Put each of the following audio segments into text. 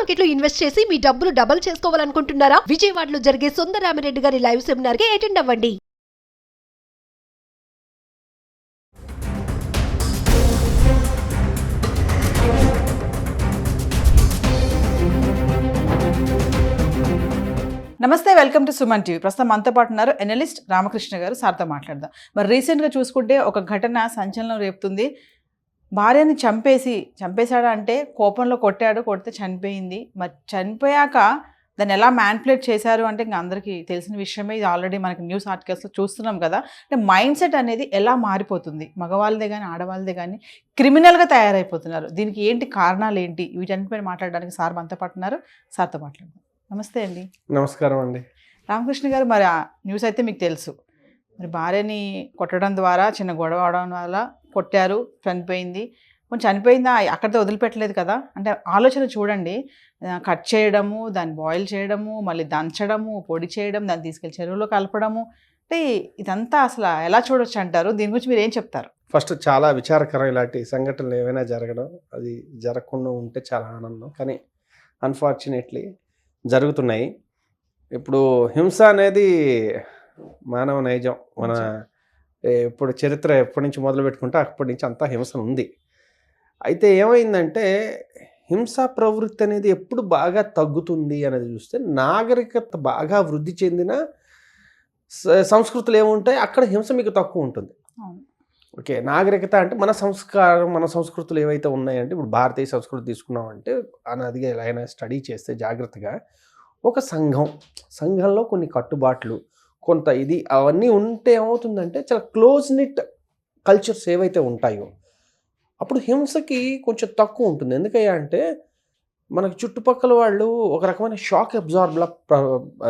Market లో invest చేసి మీ డబ్బులు డబుల్ చేసుకోవాలనుకుంటున్నారా? విజయవాడలో జరిగే సుందరరామిరెడ్డి గారి లైవ్ సెమినార్ కి అటెండ్ అవ్వండి. నమస్తే, వెల్కమ్ టు సుమన్ టీవీ. ప్రస్తుతం మనతో పాటు ఉన్నారు ఎనలిస్ట్ రామకృష్ణ గారు. సార్తో మాట్లాడదాం. మరి రీసెంట్గా చూసుకుంటే ఒక ఘటన సంచలనం రేపుతుంది. భార్యని చంపేశాడా అంటే కోపంలో కొడితే చనిపోయింది. మరి చనిపోయాక దాన్ని ఎలా మ్యానిపులేట్ చేశారు అంటే ఇంకా అందరికీ తెలిసిన విషయమే. ఇది ఆల్రెడీ మనకి న్యూస్ ఆర్టికల్స్లో చూస్తున్నాం కదా. అంటే మైండ్ సెట్ అనేది ఎలా మారిపోతుంది, మగవాళ్ళదే కానీ ఆడవాళ్ళదే కానీ క్రిమినల్గా తయారైపోతున్నారు. దీనికి ఏంటి కారణాలు ఏంటి, వీటన్నిటిపైన మాట్లాడడానికి సార్ మనతో పాటు ఉన్నారు. సార్తో మాట్లాడదాం. నమస్తే అండి. నమస్కారం అండి. రామకృష్ణ గారు, మరి ఆ న్యూస్ అయితే మీకు తెలుసు. మరి భార్యని కొట్టడం ద్వారా చిన్న గొడవ అవడం వల్ల కొట్టారు, చనిపోయింది. కొంచెం చనిపోయిందా అక్కడితో వదిలిపెట్టలేదు కదా. అంటే ఆలోచన చూడండి, కట్ చేయడము, దాన్ని బాయిల్ చేయడము, మళ్ళీ దంచడము, పొడి చేయడం, దాన్ని తీసుకెళ్ళి చెరువులో కలపడము. అంటే ఇదంతా అసలు ఎలా చూడొచ్చు అంటారు? దీని గురించి మీరు ఏం చెప్తారు? ఫస్ట్ చాలా విచారకరం ఇలాంటి సంఘటనలు ఏమైనా జరగడం. అది జరగకుండా ఉంటే చాలా ఆనందం, కానీ అన్ఫార్చునేట్లీ జరుగుతున్నాయి. ఇప్పుడు హింస అనేది మానవ నైజం. మన ఇప్పుడు చరిత్ర ఎప్పటి నుంచి మొదలు పెట్టుకుంటే అప్పటి నుంచి అంతా హింస ఉంది. అయితే ఏమైందంటే హింసా ప్రవృత్తి అనేది ఎప్పుడు బాగా తగ్గుతుంది అనేది చూస్తే నాగరికత బాగా వృద్ధి చెందిన సంస్కృతులు ఏముంటాయి అక్కడ హింస మీకు తక్కువ ఉంటుంది. ఓకే, నాగరికత అంటే మన సంస్కారం, మన సంస్కృతులు ఏవైతే ఉన్నాయంటే ఇప్పుడు భారతీయ సంస్కృతి తీసుకున్నామంటే అన్నదిగా ఎలా అయినా స్టడీ చేస్తే జాగ్రత్తగా ఒక సంఘంలో కొన్ని కట్టుబాట్లు, కొంత ఇది అవన్నీ ఉంటే ఏమవుతుందంటే చాలా క్లోజ్ నిట్ కల్చర్స్ ఏవైతే ఉంటాయో అప్పుడు హింసకి కొంచెం తక్కువ ఉంటుంది. ఎందుకయ్యా అంటే మనకు చుట్టుపక్కల వాళ్ళు ఒక రకమైన షాక్ అబ్జార్బ్లా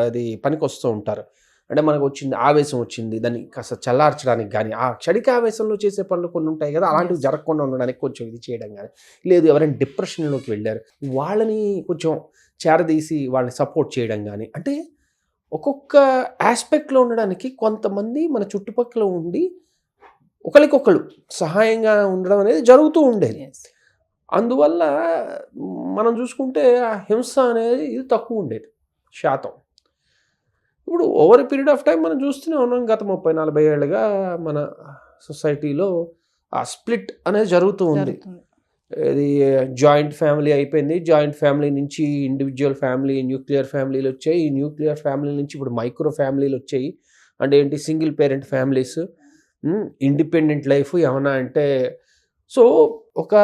అది పనికి వస్తూ ఉంటారు. అంటే మనకు ఆవేశం వచ్చింది, దాన్ని కాస్త చల్లార్చడానికి కానీ, ఆ క్షణిక ఆవేశంలో చేసే పనులు కొన్ని ఉంటాయి కదా, అలాంటివి జరగకుండా ఉండడానికి కొంచెం ఇది చేయడం కానీ, లేదు ఎవరైనా డిప్రెషన్లోకి వెళ్ళారు వాళ్ళని కొంచెం చేరదీసి వాళ్ళని సపోర్ట్ చేయడం కానీ, అంటే ఒక్కొక్క ఆస్పెక్ట్లో ఉండడానికి కొంతమంది మన చుట్టుపక్కల ఉండి ఒకరికొకరు సహాయంగా ఉండడం అనేది జరుగుతూ ఉండేది. అందువల్ల మనం చూసుకుంటే ఆ హింస అనేది ఇది తక్కువ ఉండేది శాతం. ఇప్పుడు ఓవర్ పీరియడ్ ఆఫ్ టైం మనం చూస్తూనే ఉన్నాం. గత 30-40 ఏళ్ళుగా మన సొసైటీలో ఆ స్ప్లిట్ అనేది జరుగుతూ ఉంది. ఇది జాయింట్ ఫ్యామిలీ అయిపోయింది, జాయింట్ ఫ్యామిలీ నుంచి ఇండివిజువల్ ఫ్యామిలీ, న్యూక్లియర్ ఫ్యామిలీలు వచ్చాయి, ఈ న్యూక్లియర్ ఫ్యామిలీ నుంచి ఇప్పుడు మైక్రో ఫ్యామిలీలు వచ్చాయి. అంటే ఏంటి, single parent families, independent life ఏమన్నా అంటే. సో ఒక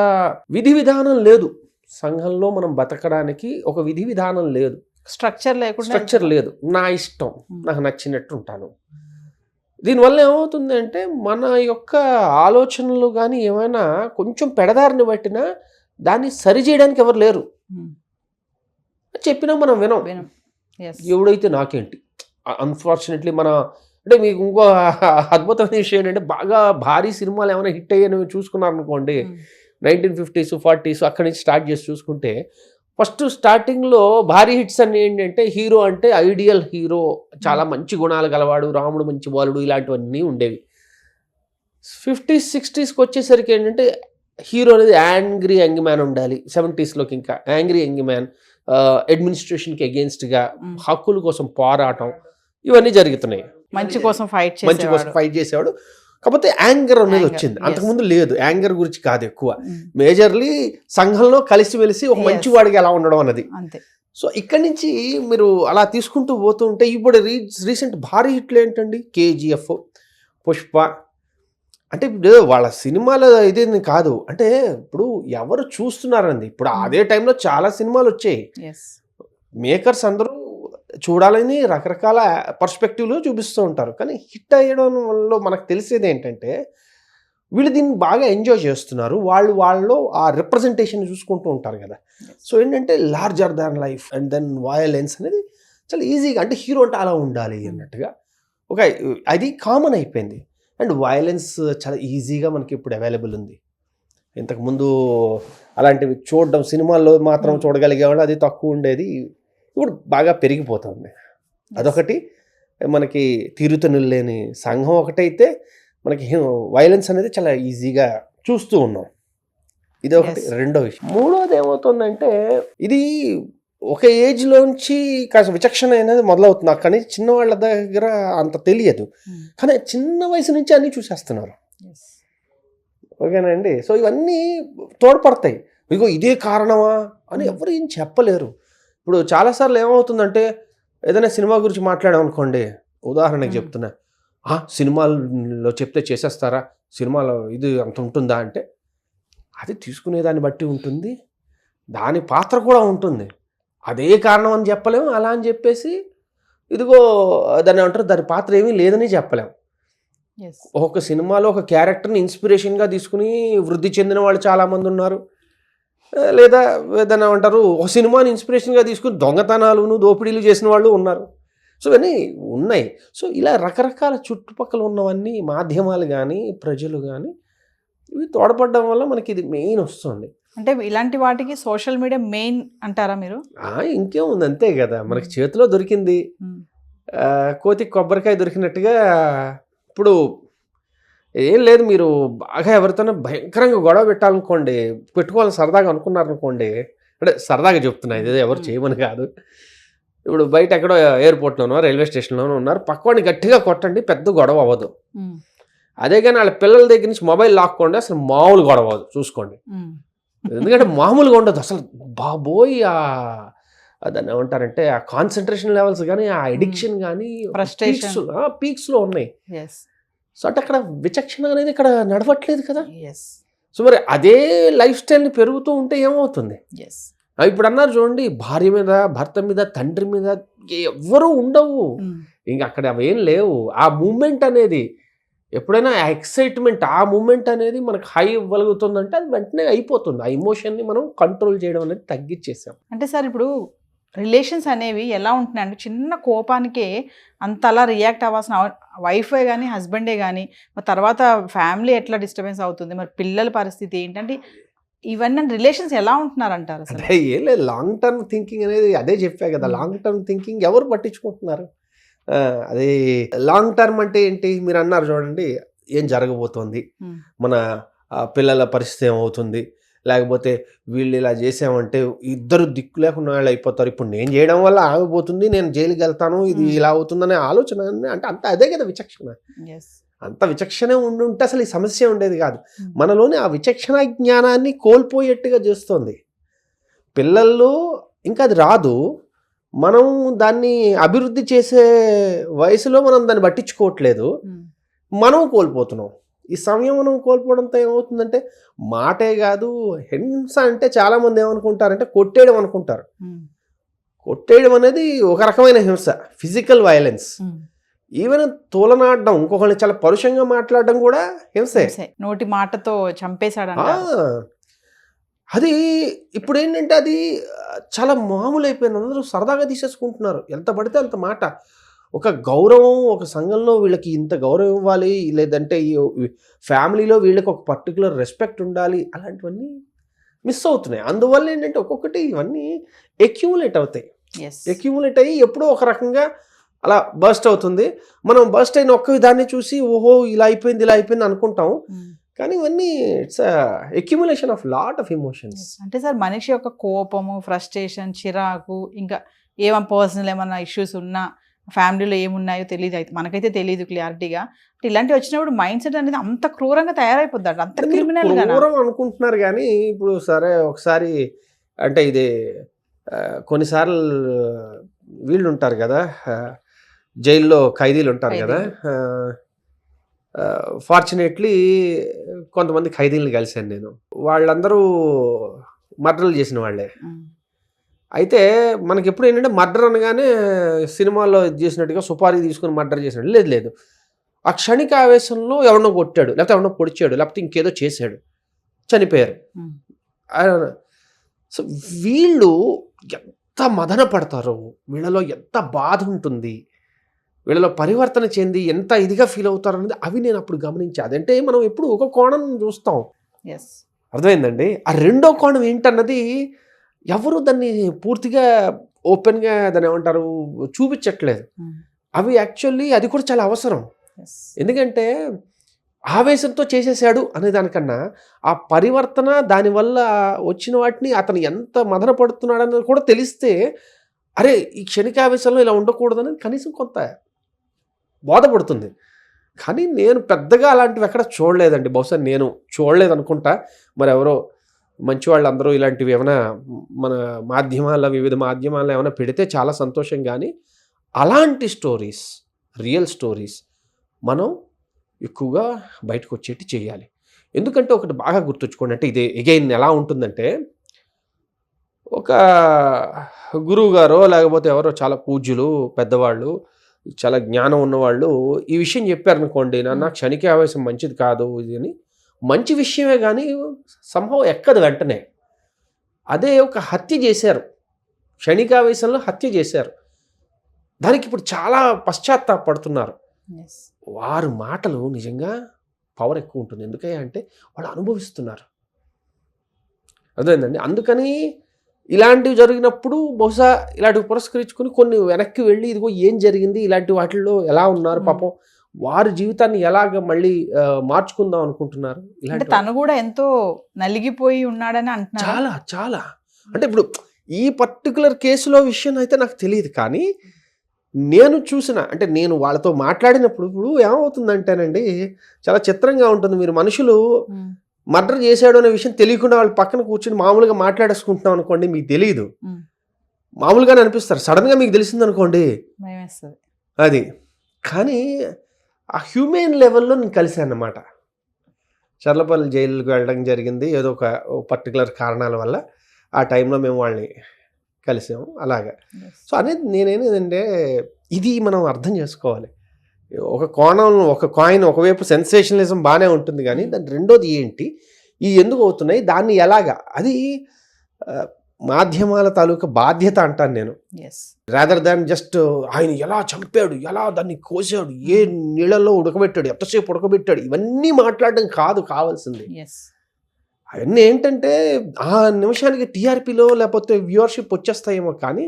విధి విధానం లేదు సంఘంలో, మనం బతకడానికి ఒక విధి విధానం లేదు, స్ట్రక్చర్ లేదు. నా ఇష్టం, నాకు నచ్చినట్టు ఉంటాను. దీనివల్ల ఏమవుతుంది అంటే మన యొక్క ఆలోచనలు కానీ ఏమైనా కొంచెం పెడదారిని పట్టినా దాన్ని సరి చేయడానికి ఎవరు లేరు. చెప్పినా మనం వినం. ఎవడైతే నాకేంటి. అన్ఫార్చునేట్లీ అంటే మీకు ఇంకో అద్భుతమైన విషయం ఏంటంటే, బాగా భారీ సినిమాలు ఏమైనా హిట్ అయ్యాయని చూసుకున్నారనుకోండి, 1950s 40s అక్కడి నుంచి స్టార్ట్ చేసి చూసుకుంటే, ఫస్ట్ స్టార్టింగ్లో భారీ హిట్స్ అన్ని ఏంటంటే హీరో అంటే ఐడియల్ హీరో, చాలా మంచి గుణాలు గలవాడు, రాముడు మంచి బాలుడు, ఇలాంటివన్నీ ఉండేవి. 50s 60sకి వచ్చేసరికి ఏంటంటే హీరో అనేది యాంగ్రీ యంగ్ మ్యాన్ ఉండాలి. 70sలోకి ఇంకా యాంగ్రీ యంగ్ మ్యాన్, అడ్మినిస్ట్రేషన్కి అగేన్స్ట్గా హక్కుల కోసం పోరాటం, ఇవన్నీ జరుగుతున్నాయి. మంచి కోసం ఫైట్ చేసేవాడు. కాకపోతే యాంగర్ అనేది వచ్చింది, అంతకుముందు లేదు. యాంగర్ గురించి కాదు ఎక్కువ, మేజర్లీ సంఘంలో కలిసిమెలిసి ఒక మంచివాడికి ఎలా ఉండడం అన్నది. సో ఇక్కడి నుంచి మీరు అలా తీసుకుంటూ పోతూ ఉంటే ఇప్పుడు రీసెంట్ భారీ హిట్లు ఏంటండి, KGF, పుష్ప. అంటే ఇప్పుడు వాళ్ళ సినిమాల ఇది కాదు, అంటే ఇప్పుడు ఎవరు చూస్తున్నారండి. ఇప్పుడు అదే టైంలో చాలా సినిమాలు వచ్చాయి, మేకర్స్ అందరూ చూడాలని రకరకాల పర్స్పెక్టివ్లో చూపిస్తూ ఉంటారు. కానీ హిట్ అయ్యడం వల్ల మనకు తెలిసేది ఏంటంటే వీళ్ళు దీన్ని బాగా ఎంజాయ్ చేస్తున్నారు, వాళ్ళు ఆ రిప్రజెంటేషన్ చూసుకుంటూ ఉంటారు కదా. సో ఏంటంటే larger than life and then violence అనేది చాలా ఈజీగా, అంటే హీరో అంటే అలా ఉండాలి అన్నట్టుగా అది కామన్ అయిపోయింది. అండ్ వయలెన్స్ చాలా ఈజీగా మనకి ఇప్పుడు అవైలబుల్ ఉంది. ఇంతకుముందు అలాంటివి చూడడం సినిమాల్లో మాత్రం చూడగలిగేవాళ్ళు, అది తక్కువ ఉండేది. ఇప్పుడు బాగా పెరిగిపోతుంది. అదొకటి. మనకి తీరుతెన్నులేని సంఘం ఒకటైతే మనకి వైలెన్స్ అనేది చాలా ఈజీగా చూస్తూ ఉన్నాం. ఇది ఒకటి. రెండో విషయం. మూడోది ఏమవుతుందంటే, ఇది ఒక ఏజ్లోంచి కాస్త విచక్షణ అనేది మొదలవుతుంది. కానీ చిన్నవాళ్ళ దగ్గర అంత తెలియదు, కానీ చిన్న వయసు నుంచి అన్నీ చూసేస్తున్నారు. ఓకేనండి. సో ఇవన్నీ తోడ్పడతాయి. ఇగో ఇదే కారణమా అని ఎవరు ఏం చెప్పలేరు. ఇప్పుడు చాలాసార్లు ఏమవుతుందంటే ఏదైనా సినిమా గురించి మాట్లాడామనుకోండి, ఉదాహరణకి చెప్తున్నా, సినిమాలో చెప్తే చేసేస్తారా, సినిమాలో ఇది అంత ఉంటుందా అంటే, అది తీసుకునేదాన్ని బట్టి ఉంటుంది, దాని పాత్ర కూడా ఉంటుంది. అదే కారణం అని చెప్పలేము, అలా అని చెప్పేసి ఇదిగో దాన్ని ఏమంటారు, దాని పాత్ర ఏమీ లేదని చెప్పలేము. ఒక సినిమాలో ఒక క్యారెక్టర్ని ఇన్స్పిరేషన్గా తీసుకుని వృద్ధి చెందిన వాళ్ళు చాలామంది ఉన్నారు. లేదా ఏదైనా అంటారు ఒక సినిమాని ఇన్స్పిరేషన్గా తీసుకుని దొంగతనాలను దోపిడీలు చేసిన వాళ్ళు ఉన్నారు. సో ఇవన్నీ ఉన్నాయి. సో ఇలా రకరకాల చుట్టుపక్కల ఉన్నవన్నీ మాధ్యమాలు కానీ ప్రజలు కానీ ఇవి తోడ్పడడం వల్ల మనకి ఇది మెయిన్ వస్తుంది. అంటే ఇలాంటి వాటికి సోషల్ మీడియా మెయిన్ అంటారా మీరు? ఇంకేముంది, అంతే కదా, మనకి చేతిలో దొరికింది. కోతికి కొబ్బరికాయ దొరికినట్టుగా ఇప్పుడు ఏం లేదు, మీరు బాగా ఎవరితోనే భయంకరంగా గొడవ పెట్టాలనుకోండి, పెట్టుకోవాలని సరదాగా అనుకున్నారనుకోండి, అంటే సరదాగా చెప్తున్నా, ఇది ఎవరు చేయమని కాదు. ఇప్పుడు బయట ఎక్కడో ఎయిర్పోర్ట్లోనో రైల్వే స్టేషన్లోనో ఉన్నారు, పక్కవాడిని గట్టిగా కొట్టండి, పెద్ద గొడవ అవ్వదు. అదే కానీ వాళ్ళ పిల్లల దగ్గర నుంచి మొబైల్ లాక్కోండి, అసలు మామూలు గొడవ అవ్వదు, చూసుకోండి. ఎందుకంటే మామూలుగా ఉండదు అసలు, బాబోయ్ దాన్ని ఏమంటారంటే ఆ కాన్సన్ట్రేషన్ లెవెల్స్ కానీ ఆ ఎడిక్షన్ కానీ పీక్స్లో ఉన్నాయి. సో అంటే అక్కడ విచక్షణ అనేది ఇక్కడ నడవట్లేదు కదా. సో మరి అదే లైఫ్ స్టైల్ని పెరుగుతూ ఉంటే ఏమవుతుంది? ఇప్పుడు అన్నారు చూడండి, భార్య మీద, భర్త మీద, తండ్రి మీద ఎవ్వరూ ఉండవు, ఇంకా అక్కడ అవేం లేవు. ఆ మూమెంట్ అనేది ఎప్పుడైనా ఆ ఎక్సైట్మెంట్, ఆ మూమెంట్ అనేది మనకు హై ఇవ్వగలుగుతుందంటే అది వెంటనే అయిపోతుంది. ఆ ఎమోషన్ని మనం కంట్రోల్ చేయడం అనేది తగ్గించేసాం. అంటే సార్ ఇప్పుడు రిలేషన్స్ అనేవి ఎలా ఉంటున్నాయి అంటే, చిన్న కోపానికే అంతలా రియాక్ట్ అవ్వాల్సిన వైఫే కానీ హస్బెండే కానీ, మరి తర్వాత ఫ్యామిలీ ఎట్లా డిస్టర్బెన్స్ అవుతుంది, మరి పిల్లల పరిస్థితి ఏంటంటే, ఇవన్నీ రిలేషన్స్ ఎలా ఉంటున్నారంటారు? అంటే ఏం లేదు, లాంగ్ టర్మ్ థింకింగ్ అనేది అదే చెప్పా కదా, లాంగ్ టర్మ్ థింకింగ్ ఎవరు పట్టించుకుంటున్నారు? అది లాంగ్ టర్మ్ అంటే ఏంటి మీరు అన్నారు చూడండి, ఏం జరగబోతోంది, మన పిల్లల పరిస్థితి ఏమవుతుంది, లేకపోతే వీళ్ళు ఇలా చేసామంటే ఇద్దరు దిక్కు లేకుండా వాళ్ళు అయిపోతారు, ఇప్పుడు నేను చేయడం వల్ల ఆగిపోతుంది, నేను జైలుకి వెళ్తాను, ఇది ఇలా అవుతుందనే ఆలోచన అంటే అంత అదే కదా విచక్షణ. అంత విచక్షణ ఉండుంటే అసలు ఈ సమస్య ఉండేది కాదు. మనలోని ఆ విచక్షణ జ్ఞానాన్ని కోల్పోయేట్టుగా చేస్తుంది. పిల్లల్లో ఇంకా అది రాదు, మనం దాన్ని అభివృద్ధి చేసే వయసులో మనం దాన్ని పట్టించుకోవట్లేదు, మనం కోల్పోతున్నాం. ఈ సమయం మనం కోల్పోవడంతో ఏమవుతుందంటే మాటే కాదు, హింస అంటే చాలామంది ఏమనుకుంటారంటే కొట్టేయడం అనుకుంటారు. కొట్టేయడం అనేది ఒక రకమైన హింస, ఫిజికల్ వైలెన్స్. ఈవెన్ తోలనాడడం, ఇంకొకరిని చాలా పరుషంగా మాట్లాడడం కూడా హింసే. నోటి మాటతో చంపేశాడు. అది ఇప్పుడు ఏంటంటే అది చాలా మామూలు అయిపోయింది, అందరూ సరదాగా తీసేసుకుంటున్నారు, ఎంత పడితే అంత మాట. ఒక గౌరవం, ఒక సంఘంలో వీళ్ళకి ఇంత గౌరవం ఇవ్వాలి, లేదంటే ఈ ఫ్యామిలీలో వీళ్ళకి ఒక పర్టికులర్ రెస్పెక్ట్ ఉండాలి, అలాంటివన్నీ మిస్ అవుతున్నాయి. అందువల్ల ఏంటంటే ఒక్కొక్కటి ఇవన్నీ ఎక్యుములేట్ అవుతాయి. ఎక్యుములేట్ అయ్యి ఎప్పుడో ఒక రకంగా అలా బర్స్ట్ అవుతుంది. మనం బర్స్ట్ అయిన ఒక్క విధాన్ని చూసి ఓహో ఇలా అయిపోయింది ఇలా అయిపోయింది అనుకుంటాం, కానీ ఇవన్నీ it's accumulation of lot of emotions. అంటే సార్ మనిషి యొక్క కోపము, ఫ్రస్ట్రేషన్, చిరాకు, ఇంకా ఏమైనా పర్సనల్ ఏమన్నా ఇష్యూస్ ఉన్నా, ఫ్యామిలీలో ఏమున్నాయో తెలియదు, అయితే మనకైతే తెలియదు క్లియారిటీగా. ఇలాంటివి వచ్చినప్పుడు మైండ్ సెట్ అనేది అంత క్రూరంగా తయారైపోద్ది, అంత క్రిమినల్ క్రూరం అనుకుంటున్నారు. కానీ ఇప్పుడు సరే ఒకసారి అంటే ఇది కొన్నిసార్లు వీళ్ళు ఉంటారు కదా, జైల్లో ఖైదీలు ఉంటారు కదా, ఫార్చునేట్లీ కొంతమంది ఖైదీలను కలిశాను నేను. వాళ్ళందరూ మర్డర్లు చేసిన వాళ్ళే. అయితే మనకి ఎప్పుడు ఏంటంటే మర్డర్ అనగానే సినిమాల్లో చేసినట్టుగా సుపారీ తీసుకుని మర్డర్ చేసినట్టు లేదు, లేదు. ఆ క్షణిక ఆవేశంలో ఎవరినో కొట్టాడు, లేకపోతే ఎవరినో పొడిచాడు, లేకపోతే ఇంకేదో చేశాడు, చనిపోయారు. సో వీళ్ళు ఎంత మదన పడతారో, వీళ్ళలో ఎంత బాధ ఉంటుంది, వీళ్ళలో పరివర్తన చెంది ఎంత ఇదిగా ఫీల్ అవుతారు అనేది అవి నేను అప్పుడు గమనించాను. అదంటే మనం ఎప్పుడు ఒక కోణం చూస్తాం, అర్థమైందండి. ఆ రెండో కోణం ఏంటన్నది ఎవరు దాన్ని పూర్తిగా ఓపెన్గా దాన్ని ఏమంటారు చూపించట్లేదు. అవి యాక్చువల్లీ అది కూడా చాలా అవసరం. ఎందుకంటే ఆవేశంతో చేసేసాడు అనే దానికన్నా ఆ పరివర్తన దానివల్ల వచ్చిన వాటిని అతను ఎంత మదన పడుతున్నాడు అన్నది కూడా తెలిస్తే అరే ఈ క్షణికావేశంలో ఇలా ఉండకూడదని కనీసం కొంత బోధపడుతుంది. కానీ నేను పెద్దగా అలాంటివి ఎక్కడ చూడలేదండి. బహుశా నేను చూడలేదు అనుకుంటా. మరి ఎవరో మంచి వాళ్ళందరూ ఇలాంటివి ఏమైనా మన వివిధ మాధ్యమాల్లో ఏమైనా పెడితే చాలా సంతోషం. కానీ అలాంటి స్టోరీస్, రియల్ స్టోరీస్ మనం ఎక్కువగా బయటకు వచ్చేటి చేయాలి. ఎందుకంటే ఒకటి బాగా గుర్తుంచుకోండి, అంటే ఇది ఎగైన్ ఎలా ఉంటుందంటే, ఒక గురువు గారో లేకపోతే ఎవరో చాలా పూజ్యులు పెద్దవాళ్ళు చాలా జ్ఞానం ఉన్నవాళ్ళు ఈ విషయం చెప్పారనుకోండి, నాన్న క్షణిక ఆవేశం మంచిది కాదు ఇది అని, మంచి విషయమే కానీ సంభవం ఎక్కదు వెంటనే. అదే ఒక హత్య చేశారు, క్షణికావేశంలో హత్య చేశారు, దానికి ఇప్పుడు చాలా పశ్చాత్తాపడుతున్నారు. వారి మాటలు నిజంగా పవర్ ఎక్కువ ఉంటుంది. ఎందుకంటే వాళ్ళు అనుభవిస్తున్నారు, అర్థమైందండి. అందుకని ఇలాంటివి జరిగినప్పుడు బహుశా ఇలాంటివి పురస్కరించుకుని కొన్ని వెనక్కి వెళ్ళి ఇదిగో ఏం జరిగింది, ఇలాంటి వాటిల్లో ఎలా ఉన్నారు, పాపం వారి జీవితాన్ని ఎలాగ మళ్ళీ మార్చుకుందాం అనుకుంటున్నారు. ఇలాంటి తను కూడా ఎంతో నలిగిపోయి ఉన్నాడని అంటున్నారు. చాలా చాలా అంటే ఇప్పుడు ఈ పర్టికులర్ కేసులో విషయం అయితే నాకు తెలియదు, కానీ నేను చూసిన, అంటే నేను వాళ్ళతో మాట్లాడినప్పుడు ఇప్పుడు ఏమవుతుందంటేనండి చాలా చిత్రంగా ఉంటుంది. మీరు మనుషులు మర్డర్ చేశాడు అనే విషయం తెలియకుండా వాళ్ళు పక్కన కూర్చొని మామూలుగా మాట్లాడేసుకుంటున్నాం అనుకోండి, మీకు తెలియదు, మామూలుగానే అనిపిస్తారు. సడన్గా మీకు తెలిసింది అనుకోండి అది. కానీ ఆ హ్యూమెన్ లెవెల్లో నేను కలిశాను అన్నమాట. చర్లపల్లి జైలుకి వెళ్ళడం జరిగింది ఏదో ఒక పర్టికులర్ కారణాల వల్ల. ఆ టైంలో మేము వాళ్ళని కలిసాము అలాగా. సో అనేది నేనేంటంటే ఇది మనం అర్థం చేసుకోవాలి. ఒక కోణం, ఒక కాయిన్ ఒకవైపు సెన్సేషనలిజం బాగానే ఉంటుంది, కానీ దాని రెండోది ఏంటి, ఇవి ఎందుకు అవుతున్నాయి, దాన్ని ఎలాగా, అది మాధ్యమాల తాలూకా బాధ్యత అంటాను నేను. రాదర్ దాన్ జస్ట్ ఆయన ఎలా చంపాడు, ఎలా దాన్ని కోసాడు, ఏ నీళ్ళల్లో ఉడకబెట్టాడు, ఎంతసేపు ఉడకబెట్టాడు, ఇవన్నీ మాట్లాడడం కాదు కావాల్సింది. అవన్నీ ఏంటంటే ఆ నిమిషానికి టీఆర్పీలో లేకపోతే వ్యూవర్షిప్ వచ్చేస్తాయేమో, కానీ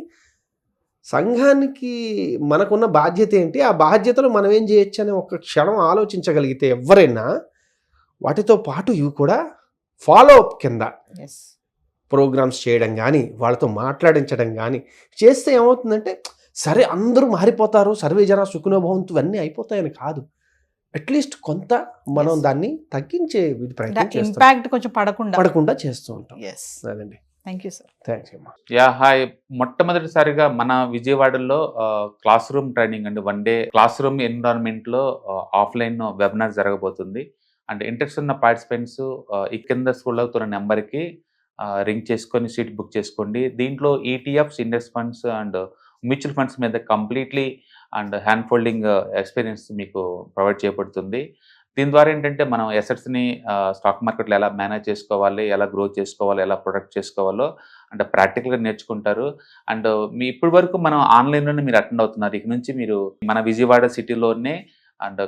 సంఘానికి మనకున్న బాధ్యత ఏంటి, ఆ బాధ్యతలు మనం ఏం చేయొచ్చు అని ఒక క్షణం ఆలోచించగలిగితే ఎవరైనా వాటితో పాటు ఇవి కూడా ఫాలో అప్ కింద ప్రోగ్రామ్స్ చేయడం కానీ వాళ్ళతో మాట్లాడించడం కానీ చేస్తే ఏమవుతుందంటే, సరే అందరూ మారిపోతారు, సర్వే జన సుఖనోభవంతు ఇవన్నీ అయిపోతాయని కాదు, అట్లీస్ట్ కొంత మనం దాన్ని తగ్గించే ఇంపాక్ట్ కొంచెం పడకుండా చేస్తూ ఉంటాం. అదండి. Thank you sir. థ్యాంక్స్ అమ్మా. హాయ్. మొట్టమొదటిసారిగా మన విజయవాడలో క్లాస్ రూమ్ ట్రైనింగ్ అండి, 1 డే క్లాస్ రూమ్ ఎన్విరాన్మెంట్లో ఆఫ్లైన్ వెబినార్ జరగబోతుంది. అండ్ ఇంట్రెస్ట్ ఉన్న పార్టిసిపెంట్స్ ఈ కింద స్కూల్ అవుతున్న నెంబర్కి రింగ్ చేసుకొని సీట్ బుక్ చేసుకోండి. దీంట్లో ETFs, index funds and mutual funds మీద completely and hand holding experience మీకు ప్రొవైడ్ చేయబడుతుంది. దీని ద్వారా ఏంటంటే మనం ఎసెట్స్ని స్టాక్ మార్కెట్లో ఎలా మేనేజ్ చేసుకోవాలి, ఎలా గ్రో చేసుకోవాలి, ఎలా ప్రొడక్ట్ చేసుకోవాలో అంటే ప్రాక్టికల్గా నేర్చుకుంటారు. అండ్ మీ ఇప్పటి వరకు మనం ఆన్లైన్లోనే మీరు అటెండ్ అవుతున్నారు. ఇక నుంచి మీరు మన విజయవాడ సిటీలోనే అండ్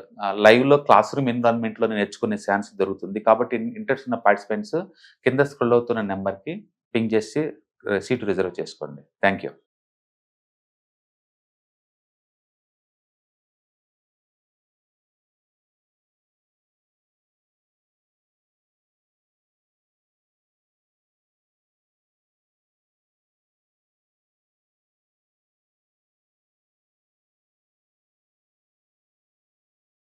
లైవ్లో క్లాస్ రూమ్ ఎన్విరాన్మెంట్లో నేర్చుకునే ఛాన్స్ దొరుకుతుంది. కాబట్టి ఇంట్రెస్ట్ ఉన్న పార్టిసిపెంట్స్ కింద స్క్రోల్ అవుతున్న నెంబర్కి పింగ్ చేసి సీటు రిజర్వ్ చేసుకోండి. Thank you.